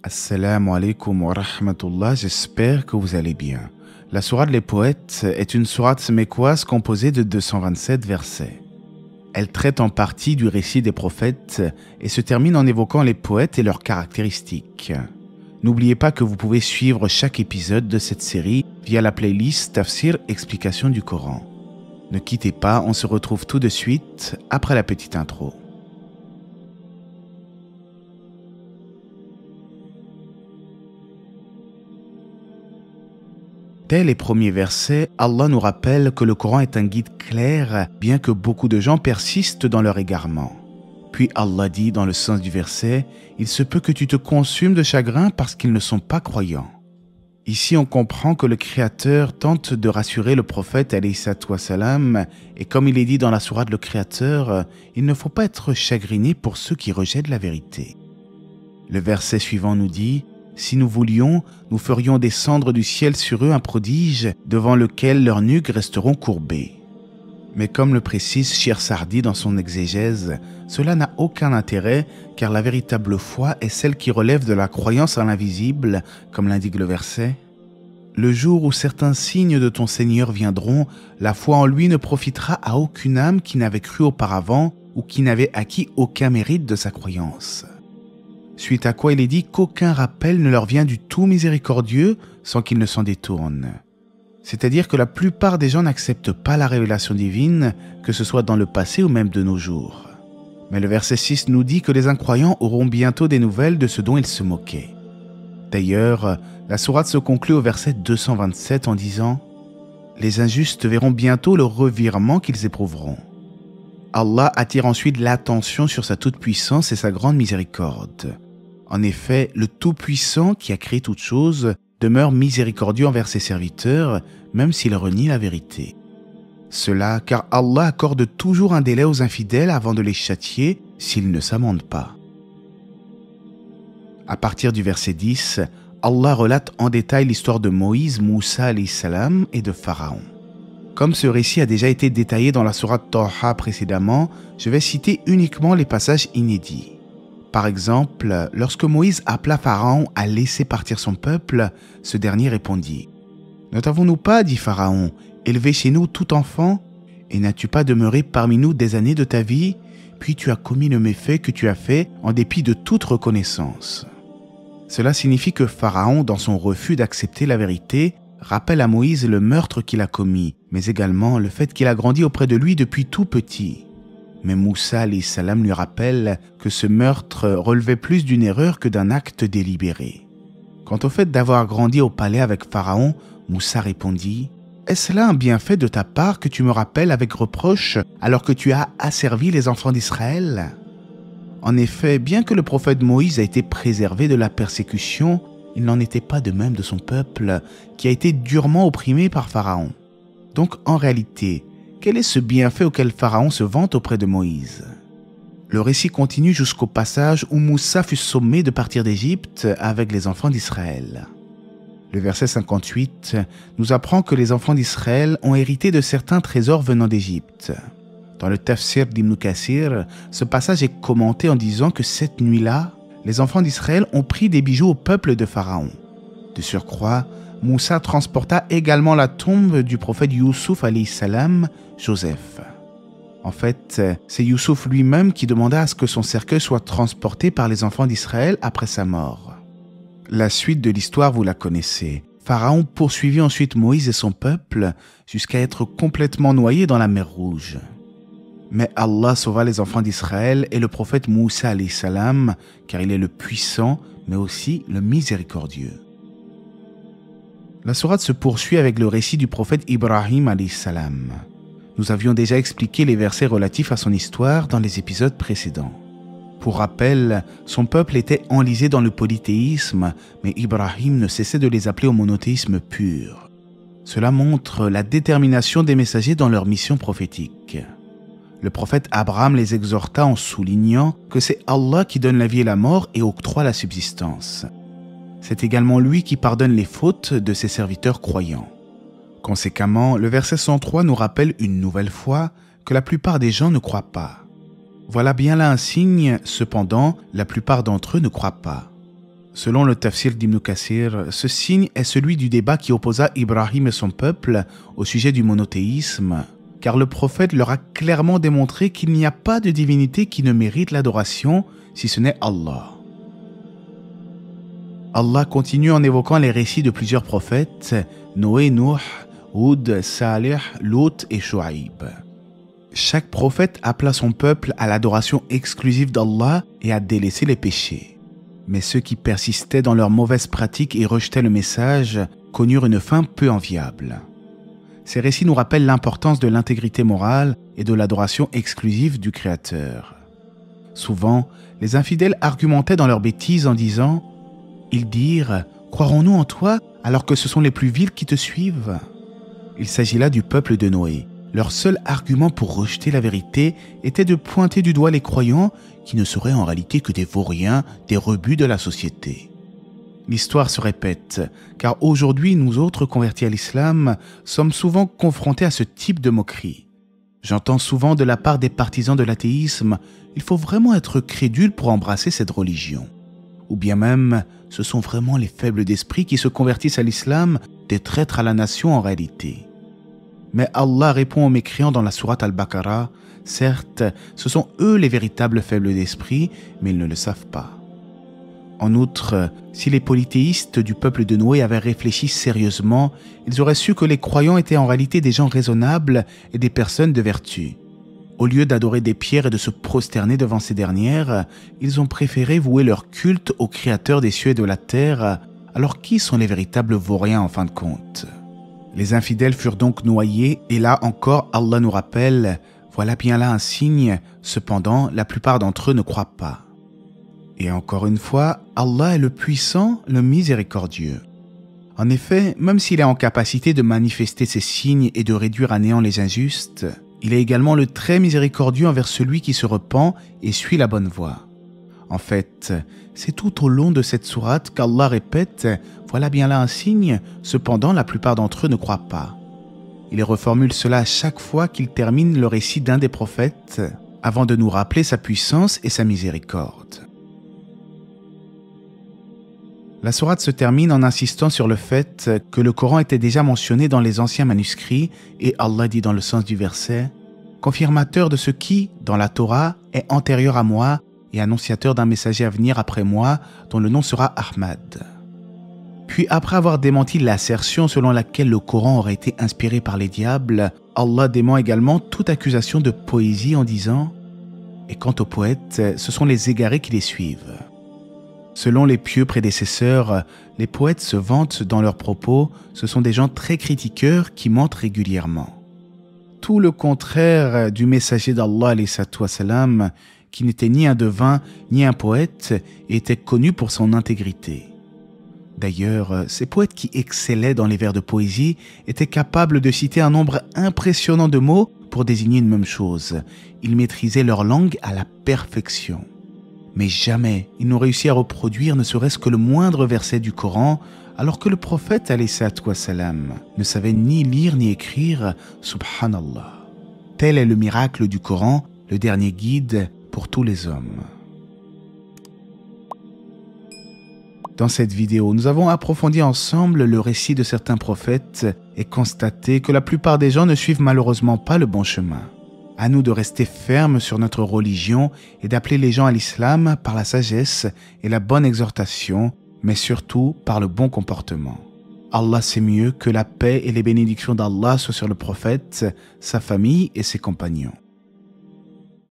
Assalamu alaikum wa rahmatullah, j'espère que vous allez bien. La sourate Les Poètes est une sourate mécoise composée de 227 versets. Elle traite en partie du récit des prophètes et se termine en évoquant les poètes et leurs caractéristiques. N'oubliez pas que vous pouvez suivre chaque épisode de cette série via la playlist Tafsir Explication du Coran. Ne quittez pas, on se retrouve tout de suite après la petite intro. Dès les premiers versets, Allah nous rappelle que le Coran est un guide clair, bien que beaucoup de gens persistent dans leur égarement. Puis Allah dit dans le sens du verset, « Il se peut que tu te consumes de chagrin parce qu'ils ne sont pas croyants. » Ici, on comprend que le Créateur tente de rassurer le prophète alayhi salatu wassalam, et comme il est dit dans la sourate Le Créateur, il ne faut pas être chagriné pour ceux qui rejettent la vérité. Le verset suivant nous dit, « Si nous voulions, nous ferions descendre du ciel sur eux un prodige devant lequel leurs nuques resteront courbées. » Mais comme le précise Shir Sardi dans son exégèse, cela n'a aucun intérêt car la véritable foi est celle qui relève de la croyance en l'invisible, comme l'indique le verset. « Le jour où certains signes de ton Seigneur viendront, la foi en lui ne profitera à aucune âme qui n'avait cru auparavant ou qui n'avait acquis aucun mérite de sa croyance. » Suite à quoi il est dit qu'aucun rappel ne leur vient du tout miséricordieux sans qu'ils ne s'en détournent. C'est-à-dire que la plupart des gens n'acceptent pas la révélation divine, que ce soit dans le passé ou même de nos jours. Mais le verset 6 nous dit que les incroyants auront bientôt des nouvelles de ce dont ils se moquaient. D'ailleurs, la sourate se conclut au verset 227 en disant « Les injustes verront bientôt le revirement qu'ils éprouveront. » Allah attire ensuite l'attention sur sa toute-puissance et sa grande miséricorde. En effet, le Tout-Puissant qui a créé toutes choses demeure miséricordieux envers ses serviteurs, même s'ils renient la vérité. Cela car Allah accorde toujours un délai aux infidèles avant de les châtier s'ils ne s'amendent pas. À partir du verset 10, Allah relate en détail l'histoire de Moïse, Moussa alayhi salam et de Pharaon. Comme ce récit a déjà été détaillé dans la sourate Taha précédemment, je vais citer uniquement les passages inédits. Par exemple, lorsque Moïse appela Pharaon à laisser partir son peuple, ce dernier répondit « Ne t'avons-nous pas, dit Pharaon, élevé chez nous tout enfant, et n'as-tu pas demeuré parmi nous des années de ta vie, puis tu as commis le méfait que tu as fait en dépit de toute reconnaissance. » Cela signifie que Pharaon, dans son refus d'accepter la vérité, rappelle à Moïse le meurtre qu'il a commis, mais également le fait qu'il a grandi auprès de lui depuis tout petit. Mais Moussa alayhi salam lui rappelle que ce meurtre relevait plus d'une erreur que d'un acte délibéré. Quant au fait d'avoir grandi au palais avec Pharaon, Moussa répondit « Est-ce là un bienfait de ta part que tu me rappelles avec reproche alors que tu as asservi les enfants d'Israël ?» En effet, bien que le prophète Moïse a été préservé de la persécution, il n'en était pas de même de son peuple qui a été durement opprimé par Pharaon. Donc en réalité, quel est ce bienfait auquel Pharaon se vante auprès de Moïse? Le récit continue jusqu'au passage où Moussa fut sommé de partir d'Égypte avec les enfants d'Israël. Le verset 58 nous apprend que les enfants d'Israël ont hérité de certains trésors venant d'Égypte. Dans le Tafsir d'Ibn Kathir, ce passage est commenté en disant que cette nuit-là, les enfants d'Israël ont pris des bijoux au peuple de Pharaon. De surcroît, Moussa transporta également la tombe du prophète Youssouf alayhi salam, Joseph. En fait, c'est Youssouf lui-même qui demanda à ce que son cercueil soit transporté par les enfants d'Israël après sa mort. La suite de l'histoire, vous la connaissez. Pharaon poursuivit ensuite Moïse et son peuple jusqu'à être complètement noyé dans la mer Rouge. Mais Allah sauva les enfants d'Israël et le prophète Moussa alayhi salam, car il est le puissant, mais aussi le miséricordieux. La sourate se poursuit avec le récit du prophète Ibrahim alayhi salam. Nous avions déjà expliqué les versets relatifs à son histoire dans les épisodes précédents. Pour rappel, son peuple était enlisé dans le polythéisme, mais Ibrahim ne cessait de les appeler au monothéisme pur. Cela montre la détermination des messagers dans leur mission prophétique. Le prophète Abraham les exhorta en soulignant que c'est Allah qui donne la vie et la mort et octroie la subsistance. C'est également lui qui pardonne les fautes de ses serviteurs croyants. Conséquemment, le verset 103 nous rappelle une nouvelle fois que la plupart des gens ne croient pas. Voilà bien là un signe, cependant, la plupart d'entre eux ne croient pas. Selon le tafsir d'Ibn Kathir, ce signe est celui du débat qui opposa Ibrahim et son peuple au sujet du monothéisme, car le prophète leur a clairement démontré qu'il n'y a pas de divinité qui ne mérite l'adoration si ce n'est Allah. Allah continue en évoquant les récits de plusieurs prophètes, Noé, Nuh, Hud, Salih, Lut et Shu'aib. Chaque prophète appela son peuple à l'adoration exclusive d'Allah et à délaisser les péchés. Mais ceux qui persistaient dans leurs mauvaises pratiques et rejetaient le message connurent une fin peu enviable. Ces récits nous rappellent l'importance de l'intégrité morale et de l'adoration exclusive du Créateur. Souvent, les infidèles argumentaient dans leurs bêtises en disant « Ils dirent « Croirons-nous en toi alors que ce sont les plus vils qui te suivent ?» Il s'agit là du peuple de Noé. Leur seul argument pour rejeter la vérité était de pointer du doigt les croyants qui ne seraient en réalité que des vauriens, des rebuts de la société. L'histoire se répète, car aujourd'hui, nous autres convertis à l'islam sommes souvent confrontés à ce type de moquerie. J'entends souvent de la part des partisans de l'athéisme « Il faut vraiment être crédule pour embrasser cette religion ». Ou bien même « Ce sont vraiment les faibles d'esprit qui se convertissent à l'islam, des traîtres à la nation en réalité ». Mais Allah répond aux mécréants dans la sourate Al-Baqarah, certes, ce sont eux les véritables faibles d'esprit, mais ils ne le savent pas. En outre, si les polythéistes du peuple de Noé avaient réfléchi sérieusement, ils auraient su que les croyants étaient en réalité des gens raisonnables et des personnes de vertu. Au lieu d'adorer des pierres et de se prosterner devant ces dernières, ils ont préféré vouer leur culte au Créateur des cieux et de la terre. Alors qui sont les véritables vauriens en fin de compte ? Les infidèles furent donc noyés, et là encore Allah nous rappelle « Voilà bien là un signe, cependant la plupart d'entre eux ne croient pas. » Et encore une fois, Allah est le puissant, le miséricordieux. En effet, même s'il est en capacité de manifester ses signes et de réduire à néant les injustes, il est également le très miséricordieux envers celui qui se repent et suit la bonne voie. En fait, c'est tout au long de cette sourate qu'Allah répète « Voilà bien là un signe, cependant la plupart d'entre eux ne croient pas. » Il reformule cela à chaque fois qu'il termine le récit d'un des prophètes, avant de nous rappeler sa puissance et sa miséricorde. La sourate se termine en insistant sur le fait que le Coran était déjà mentionné dans les anciens manuscrits et Allah dit dans le sens du verset « Confirmateur de ce qui, dans la Torah, est antérieur à moi et annonciateur d'un messager à venir après moi dont le nom sera Ahmad. » Puis après avoir démenti l'assertion selon laquelle le Coran aurait été inspiré par les diables, Allah dément également toute accusation de poésie en disant « Et quant aux poètes, ce sont les égarés qui les suivent. » Selon les pieux prédécesseurs, les poètes se vantent dans leurs propos, ce sont des gens très critiqueurs qui mentent régulièrement. Tout le contraire du messager d'Allah qui n'était ni un devin ni un poète et était connu pour son intégrité. D'ailleurs, ces poètes qui excellaient dans les vers de poésie étaient capables de citer un nombre impressionnant de mots pour désigner une même chose. Ils maîtrisaient leur langue à la perfection. Mais jamais ils n'ont réussi à reproduire ne serait-ce que le moindre verset du Coran, alors que le prophète ne savait ni lire ni écrire, subhanallah. Tel est le miracle du Coran, le dernier guide pour tous les hommes. Dans cette vidéo, nous avons approfondi ensemble le récit de certains prophètes et constaté que la plupart des gens ne suivent malheureusement pas le bon chemin. À nous de rester fermes sur notre religion et d'appeler les gens à l'islam par la sagesse et la bonne exhortation, mais surtout par le bon comportement. Allah sait mieux, que la paix et les bénédictions d'Allah soient sur le prophète, sa famille et ses compagnons.